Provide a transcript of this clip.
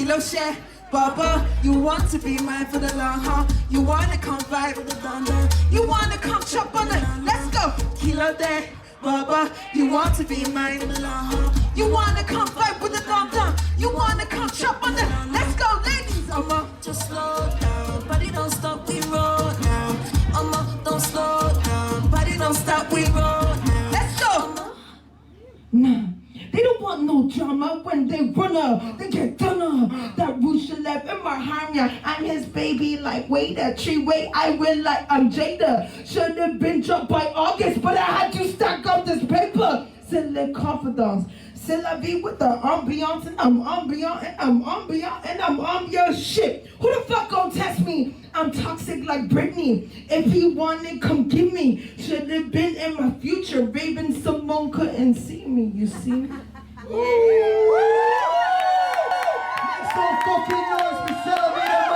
Kilo share, Baba, you want to be mine for the long haul. You wanna come vibe with the thunder. You wanna come chop on the, let's go. Kilo there, Baba, you want to be mine for the long haul. You wanna come vibe with the thunder. You wanna come chop on the, let's go, ladies. Just slow down, body don't stop, we roll now. Don't slow down, body don't stop, we roll now. Let's go. Nah, they don't want no drama when they run up, they get done up. That Rusha left in my harmony. I'm his baby, like wait a tree, wait, I will like I'm Jada. Should have been dropped by August, but I had to stack up this paper. Cela confidence. Celaviedmai with the ambiance, and I'm ambient, and I'm ambient, and I'm on your shit. Who the fuck gon' test me? I'm toxic like Britney. If he wanted, come give me. Should have been in my future. Raven Simone couldn't see me, you see? Make some fucking noise for Celaviedmai.